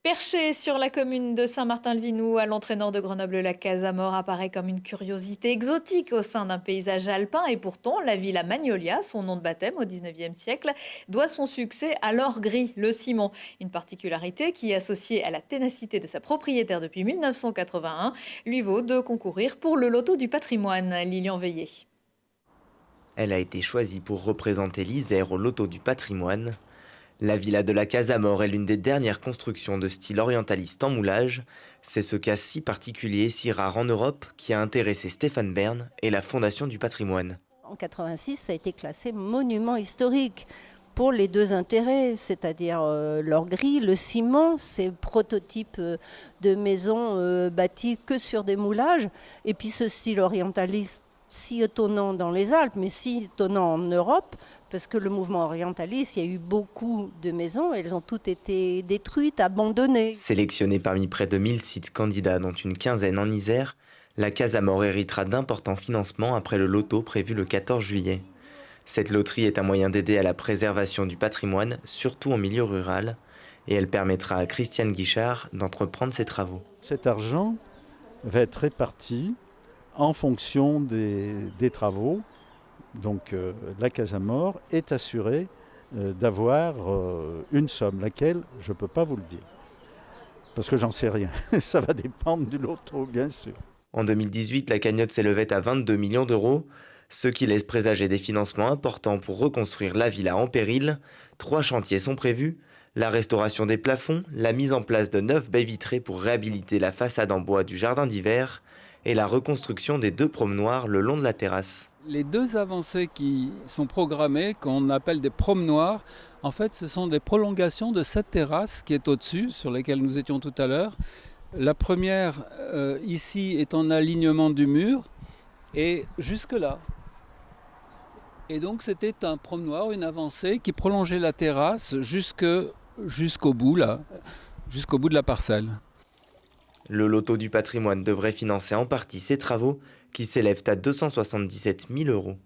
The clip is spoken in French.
Perché sur la commune de Saint-Martin-le-Vinoux, à l'entrée nord de Grenoble, la Casamore apparaît comme une curiosité exotique au sein d'un paysage alpin. Et pourtant, la villa Magnolia, son nom de baptême au 19e siècle, doit son succès à l'or gris, le ciment. Une particularité qui, associée à la ténacité de sa propriétaire depuis 1981, lui vaut de concourir pour le loto du patrimoine. Lilian Veillé. Elle a été choisie pour représenter l'Isère au loto du patrimoine. La villa de la Casamore est l'une des dernières constructions de style orientaliste en moulage. C'est ce cas si particulier, si rare en Europe, qui a intéressé Stéphane Bern et la Fondation du patrimoine. En 86, ça a été classé monument historique pour les deux intérêts, c'est-à-dire l'or gris, le ciment, ces prototypes de maisons bâties que sur des moulages, et puis ce style orientaliste si étonnant dans les Alpes, mais si étonnant en Europe, parce que le mouvement orientaliste, il y a eu beaucoup de maisons, elles ont toutes été détruites, abandonnées. Sélectionnée parmi près de 1000 sites candidats, dont une quinzaine en Isère, la Casamore héritera d'importants financements après le loto prévu le 14 juillet. Cette loterie est un moyen d'aider à la préservation du patrimoine, surtout en milieu rural, et elle permettra à Christiane Guichard d'entreprendre ses travaux. Cet argent va être réparti en fonction des travaux. Donc la Casamore est assurée d'avoir une somme, laquelle je ne peux pas vous le dire. Parce que j'en sais rien. Ça va dépendre du loto, bien sûr. En 2018, la cagnotte s'élevait à 22 millions d'euros, ce qui laisse présager des financements importants pour reconstruire la villa en péril. 3 chantiers sont prévus: la restauration des plafonds, la mise en place de 9 baies vitrées pour réhabiliter la façade en bois du jardin d'hiver et la reconstruction des 2 promenoirs le long de la terrasse. Les 2 avancées qui sont programmées, qu'on appelle des promenoirs, en fait ce sont des prolongations de cette terrasse qui est au-dessus, sur laquelle nous étions tout à l'heure. La première ici est en alignement du mur et jusque là. Et donc c'était un promenoir, une avancée qui prolongeait la terrasse jusqu'au bout là, jusqu'au bout de la parcelle. Le loto du patrimoine devrait financer en partie ces travaux qui s'élèvent à 277 000 euros.